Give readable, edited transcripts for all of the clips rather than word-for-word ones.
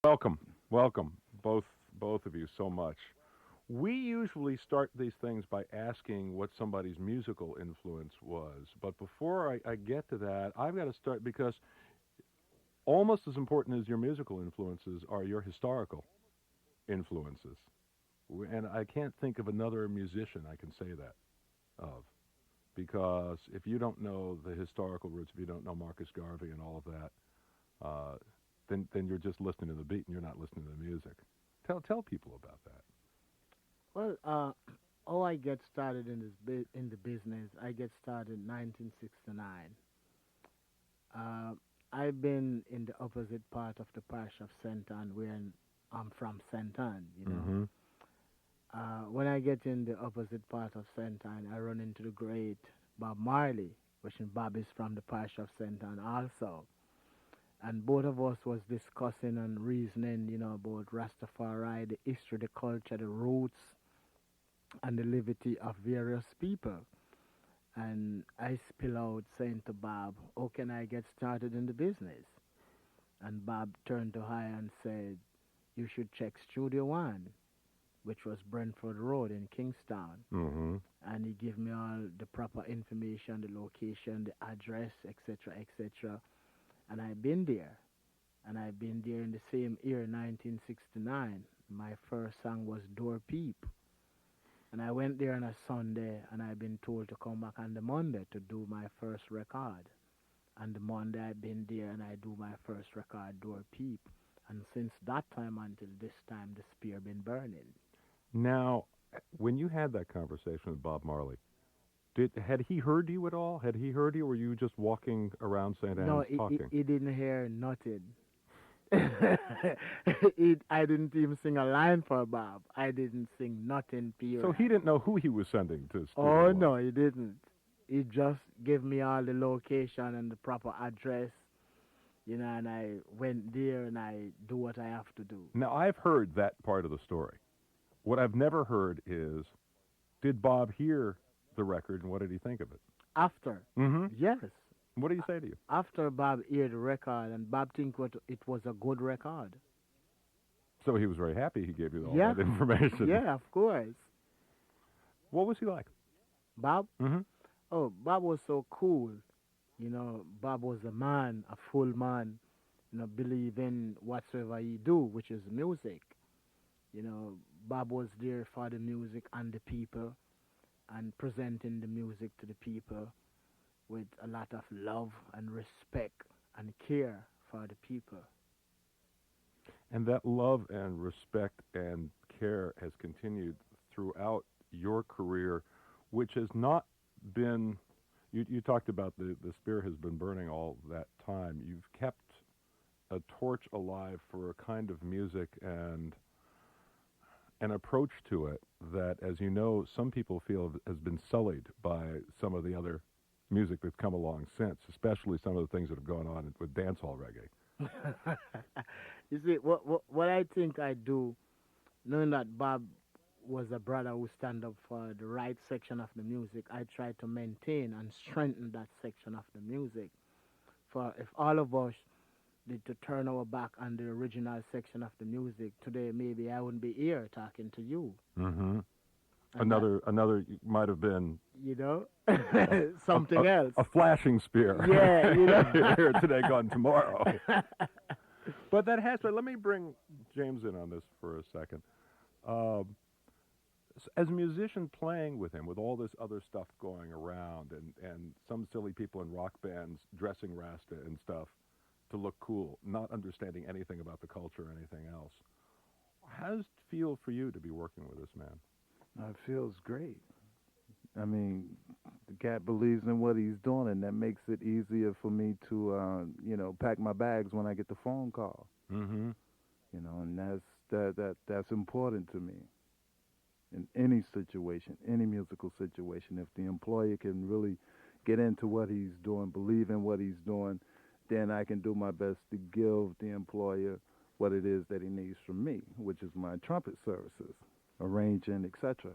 Welcome, welcome, both of you so much. We usually start these things by asking what somebody's musical influence was, but before I get to that, I've got to start because almost as important as your musical influences are your historical influences, and I can't think of another musician I can say that of because if you don't know the historical roots, if you don't know Marcus Garvey and all of that, uh, then you're just listening to the beat and you're not listening to the music. Tell people about that. Well, how I get started in in the business, I get started in 1969. Uh, I've been in the opposite part of the parish of St. Anne, where I'm from St. Anne, you know. Mm-hmm. When I get in the opposite part of St. Anne, I run into the great Bob Marley, which Bob is from the parish of St. Anne also. And both of us was discussing and reasoning, about Rastafari, the history, the culture, the roots, and the liberty of various people. And I spill out saying to Bob, how can I get started in the business? And Bob turned to I and said, you should check Studio One, which was Brentford Road in Kingstown. Mm-hmm. And he gave me all the proper information, the location, the address, etc., etc. And I've been there. And I've been there in the same year, 1969. My first song was Door Peep. And I went there on a Sunday, and I've been told to come back on the Monday to do my first record. And the Monday I've been there, and I do my first record, Door Peep. And since that time until this time, the spear been burning. Now, when you had that conversation with Bob Marley, had he heard you at all? Had he heard you, or were you just walking around St. No, Anne's talking? he didn't hear nothing. I didn't even sing a line for Bob. I didn't sing nothing, So period. he didn't know who he was sending to Studio Oh One. no, he didn't. He just gave me all the location and the proper address, and I went there and I do what I have to do. Now, I've heard that part of the story. What I've never heard is, did Bob hear the record and what did he think of it? After, Mm-hmm. yes, What did he say to you? after Bob heard the record and Bob think what it was a good record. So he was very happy he gave you all Yeah, that information. yeah, of course. What was he like? Bob, Mm-hmm. oh, Bob was so cool. Bob was a man, a full man. Believe in whatsoever he do, which is music. You know, Bob was there for the music and the people and presenting the music to the people with a lot of love and respect and care for the people. And that love and respect and care has continued throughout your career, which has not been. You talked about the spear has been burning all that time. You've kept a torch alive for a kind of music and an approach to it that, as you know, some people feel has been sullied by some of the other music that's come along since, especially some of the things that have gone on with dancehall reggae. You see, what I think I do, knowing that Bob was a brother who stand up for the right section of the music, I try to maintain and strengthen that section of the music. For if all of us did to turn our back on the original section of the music today, maybe I wouldn't be here talking to you. Mm-hmm. And that, Another might have been you know, a, a, something else. a flashing spear. Yeah, Here today, gone tomorrow. But that has to. Let me bring James in on this for a second. Um, as a musician playing with him, with all this other stuff going around, and some silly people in rock bands dressing Rasta and stuff to look cool, not understanding anything about the culture or anything else. How does it feel for you to be working with this man? It feels great. I mean, the cat believes in what he's doing, and that makes it easier for me to, pack my bags when I get the phone call. Mm-hmm. And that's important to me in any situation, any musical situation. If the employer can really get into what he's doing, believe in what he's doing, then I can do my best to give the employer what it is that he needs from me, which is my trumpet services, arranging, etc.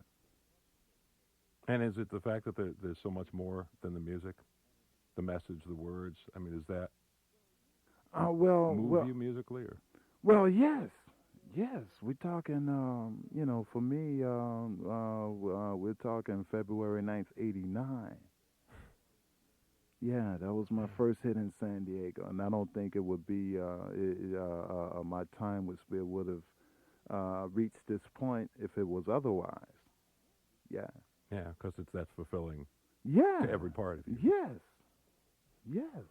And is it the fact that there's so much more than the music, the message, the words? I mean, does that Uh, well, move well, you musically? Or? Well, yes, yes. We're talking. For me, we're talking February 9th, '89. Yeah, that was my first hit in San Diego, and I don't think it would be my time with Spear would have reached this point if it was otherwise. Yeah, Yeah, because it's that's fulfilling yeah, to every part of you. yes, yes.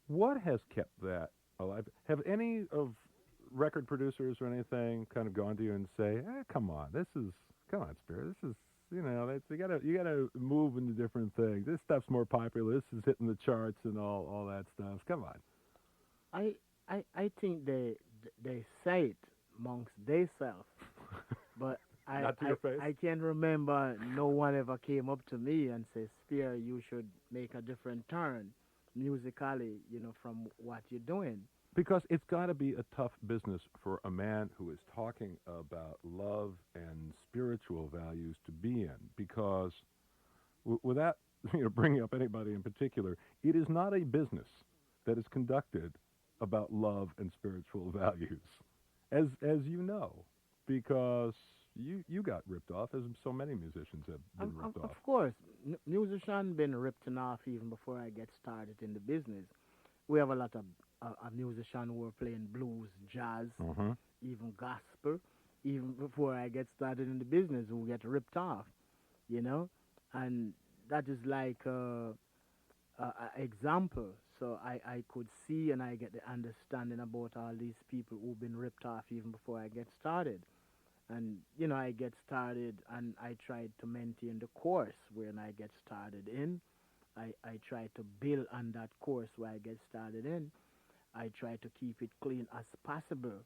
What has kept that alive? Have any of record producers or anything kind of gone to you and say, "Come on, come on, Spirit, this is." That's, you gotta move into different things. This stuff's more popular. This is hitting the charts and all that stuff. Come on. I I think they say it amongst themselves, but Not to your face. I can't remember no one ever came up to me and said, Spear, you should make a different turn musically, from what you're doing. Because it's got to be a tough business for a man who is talking about love and spiritual values to be in. Because without bringing up anybody in particular, it is not a business that is conducted about love and spiritual values, as you know, because you got ripped off, as so many musicians have been ripped Of off. course, musician been ripped off even before I get started in the business. We have a lot of musicians who are playing blues, jazz, Uh-huh. even gospel, even before I get started in the business, who get ripped off, you know, and that is like a example. So I could see and I get the understanding about all these people who've been ripped off even before I get started. And I get started and I try to maintain the course when I get started in. I try to build on that course where I get started in. I try to keep it clean as possible.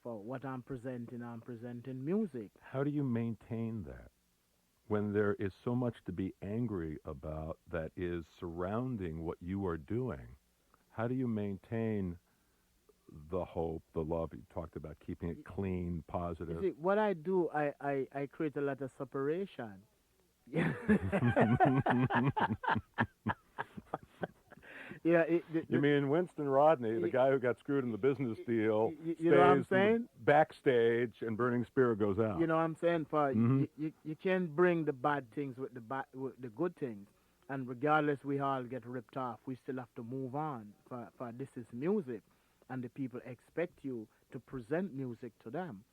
For what I'm presenting music. How do you maintain that when there is so much to be angry about that is surrounding what you are doing? How do you maintain the hope, the love you talked about, keeping it clean, You positive? see, what I do, I create a lot of separation. Yeah, yeah. You mean Winston Rodney, the Y- guy who got screwed in the business deal, you know what stays I'm in the saying? backstage and Burning Spear goes You out? know what I'm saying? For Hmm. you can't bring the bad things with with the good things, and regardless, we all get ripped off. We still have to move on. For this is music, and the people expect you to present music to them.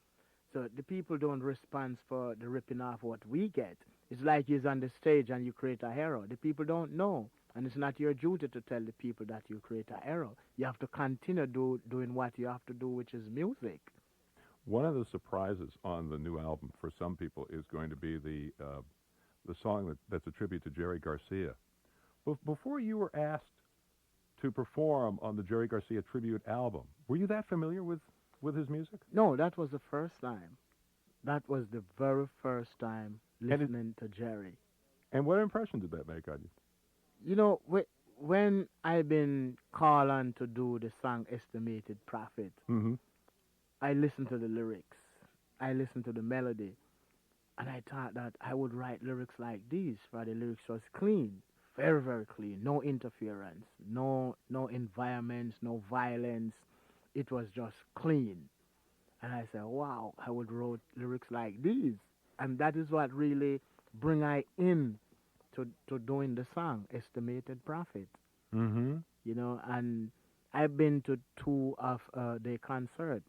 So the people don't respond for the ripping off what we get. It's like you're on the stage and you create a hero. The people don't know. And it's not your duty to tell the people that you create a hero. You have to continue doing what you have to do, which is music. One of the surprises on the new album for some people is going to be the song that's a tribute to Jerry Garcia. Before you were asked to perform on the Jerry Garcia tribute album, were you that familiar with his music? No, that was the first time. That was the very first time And listening to Jerry. and what impression did that make on you? When I've been called on to do the song Estimated Profit, Hmm. I listened to the lyrics. I listened to the melody. And I thought that I would write lyrics like these, for the lyrics was clean, very, very clean. No interference, no environments, no violence. It was just clean. And I said, wow, I would write lyrics like these. And that is what really bring I in to doing the song, Estimated Profit. Hmm. And I've been to two of their concert.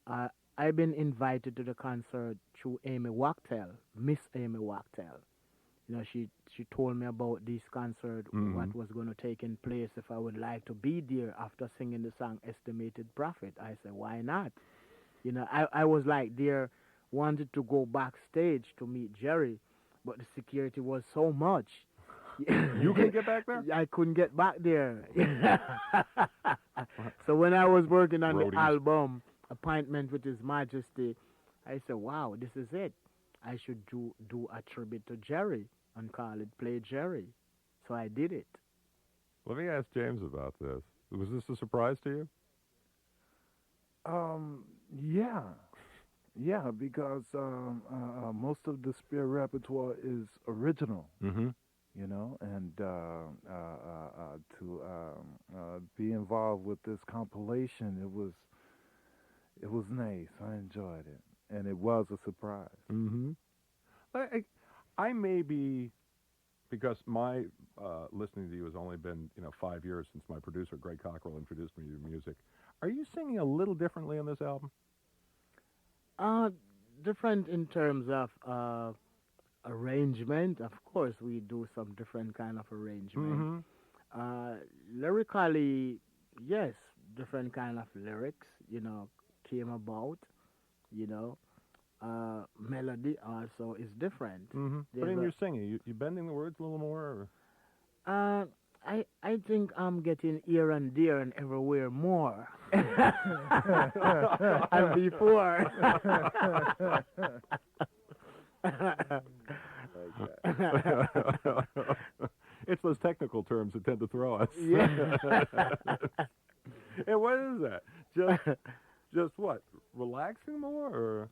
Uh, I've been invited to the concert through Amy Wachtel, Miss Amy Wachtel. She told me about this concert, Hmm. what was going to take in place if I would like to be there after singing the song Estimated Profit. I said, why not? I was like there, wanted to go backstage to meet Jerry, but the security was so much. You couldn't get back there? I couldn't get back there. So when I was working on the Roadies. album, Appointment with His Majesty, I said, wow, this is it. I should do a tribute to Jerry and call it Play Jerry. So I did it. Let me ask James about this. Was this a surprise to you? Um, yeah, yeah, because most of the Spear repertoire is original, Hmm. and to be involved with this compilation, It was nice. I enjoyed it, and it was a surprise. Mm-hmm. I, I may be because my listening to you has only been 5 years since my producer Greg Cockrell introduced me to music. Are you singing a little differently on this album? Uh, Different in terms of arrangement. Of course, we do some different kind of arrangement. Mm-hmm. Uh, Lyrically, yes, different kind of lyrics, came about. You know, Melody also is different. Mm-hmm. But There's in a your singing, you bending the words a little more? Or? uh, I think I'm getting here and there and everywhere more and before. Okay. It's those technical terms that tend to throw us. Yeah. And what is that? Just what? Relaxing more, or?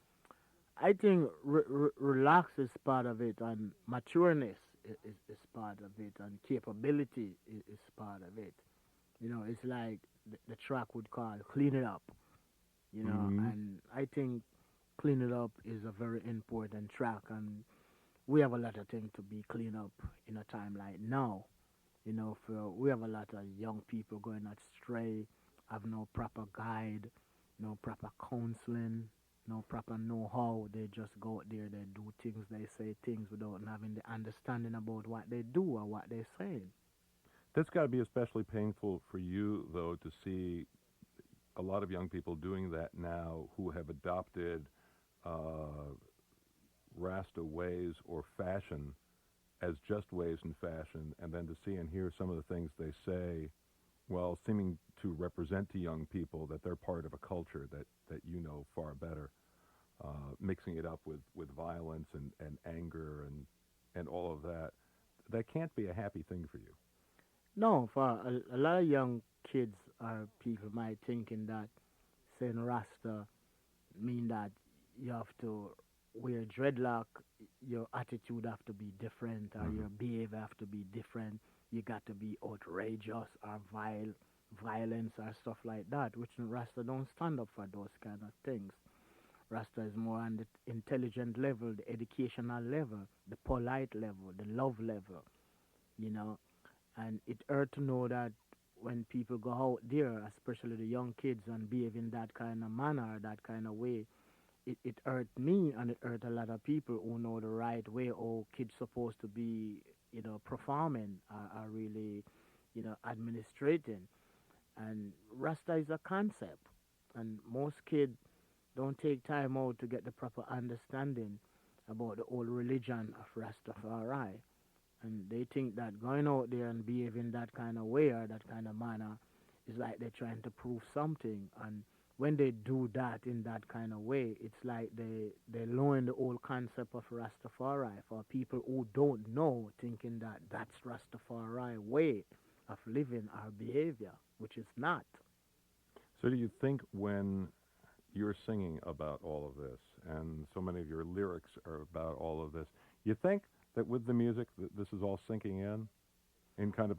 I think relax is part of it, and matureness is part of it, and capability is part of it. It's like the track would call "Clean It Up." Mm-hmm. And I think "Clean It Up" is a very important track, and we have a lot of things to be clean up in a time like now. For we have a lot of young people going astray, have no proper guide, no proper counseling, no proper know-how. They just go out there, they do things, they say things without having the understanding about what they do or what they're saying. That's got to be especially painful for you, though, to see a lot of young people doing that now who have adopted uh, Rasta ways or fashion as just ways and fashion, and then to see and hear some of the things they say, well, seeming to represent to young people that they're part of a culture that you know far better, mixing it up with violence and anger and all of that. That can't be a happy thing for you. No, for a lot of young kids or people might thinking that saying Rasta mean that you have to wear dreadlock, your attitude have to be different, or Mm-hmm. your behavior have to be different. You got to be outrageous or violence or stuff like that. Which Rasta don't stand up for those kind of things. Rasta is more on the intelligent level, the educational level, the polite level, the love level. You know, and it hurt to know that when people go out there, especially the young kids, and behave in that kind of manner, that kind of way, it hurt me and it hurt a lot of people who know the right way or kids supposed to be, performing, are really, administrating. And Rasta is a concept, and most kids don't take time out to get the proper understanding about the old religion of Rastafari. And they think that going out there and behaving that kind of way or that kind of manner is like they're trying to prove something. And when they do that in that kind of way, it's like they lowering the whole concept of Rastafari for people who don't know, thinking that that's Rastafari way of living or behavior, which is not. So, do you think when you're singing about all of this, and so many of your lyrics are about all of this, you think that with the music that this is all sinking in kind of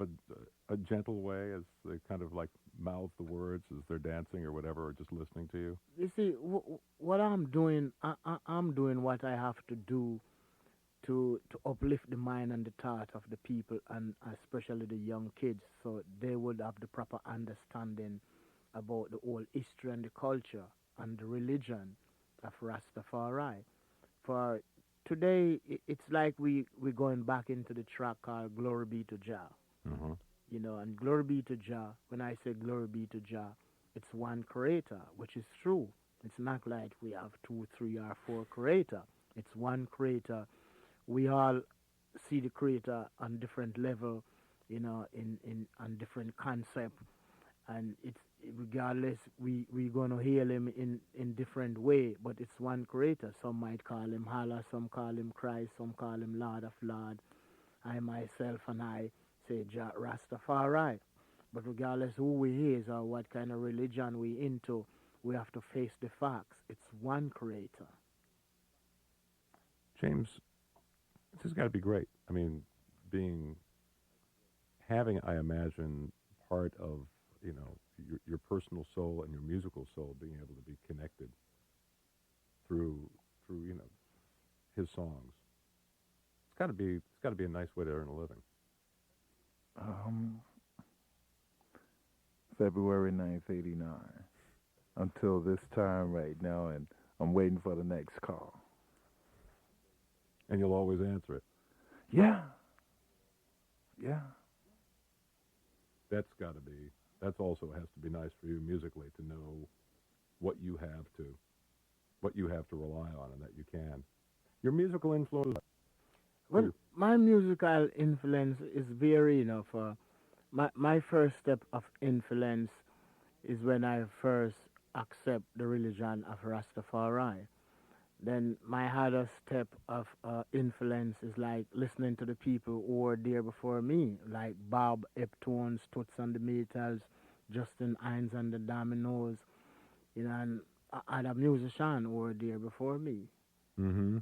a gentle way as they kind of like mouth the words as they're dancing or whatever, or just listening to you? You see, what I'm doing, I'm doing what I have to do to uplift the mind and the thought of the people, and especially the young kids, so they would have the proper understanding about the whole history and the culture and the religion of Rastafari. For today, it's like we're going back into the track called Glory Be to Jah. Mm-hmm. And glory be to Jah, when I say glory be to Jah, it's one creator, which is true. It's not like we have two, three, or four creator. It's one creator. We all see the creator on different level, in on different concept, and it's regardless we gonna hail him in different way, but it's one creator. Some might call him Allah, some call him Christ, some call him Lord of Lord. I myself and I say Rastafari. But regardless who we is or what kind of religion we into, we have to face the facts. It's one creator. James, this has got to be great. I mean, being having, I imagine, part of your personal soul and your musical soul being able to be connected through his songs. It's got to be a nice way to earn a living. Um, February 9th, '89. Until this time right now, and I'm waiting for the next call. And you'll always answer it. Yeah, yeah. That's got to be. That's also has to be nice for you musically to know what you have to what you have to rely on and that you can. Your musical influence. Well, my musical influence is very, my first step of influence is when I first accept the religion of Rastafari. Then my other step of influence is like listening to the people who were there before me, like Bob Eptone's Toots and the Maytals, Justin Hines and the Dominoes, and other musicians who were there before me. Mm-hmm.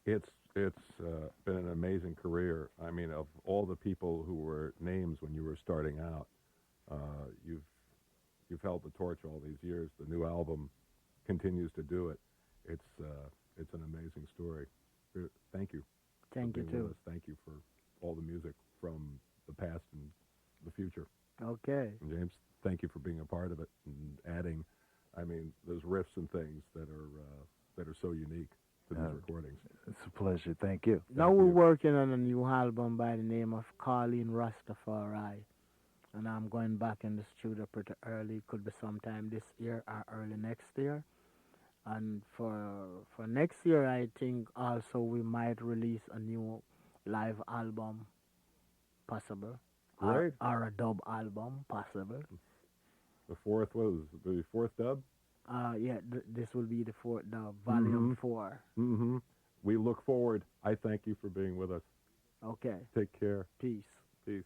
It's been an amazing career. I mean, of all the people who were names when you were starting out, you've held the torch all these years. The new album continues to do it. It's an amazing story. Thank you for Thank you being with too. us. Thank you for all the music from the past and the future. Okay. And James, thank you for being a part of it and adding, I mean, those riffs and things that are so unique to these recordings. It's a pleasure. Thank you. Now Thank we're you. working on a new album by the name of Colleen Rastafari. And I'm going back in the studio pretty early. Could be sometime this year or early next year. And for next year, I think also we might release a new live album, possible, Great. or a dub album, possible. The fourth was the fourth dub. Yeah, this will be the fourth dub, Mm-hmm. volume 4. Mm-hmm. We look forward. I thank you for being with us. Okay, Take care. peace. Peace.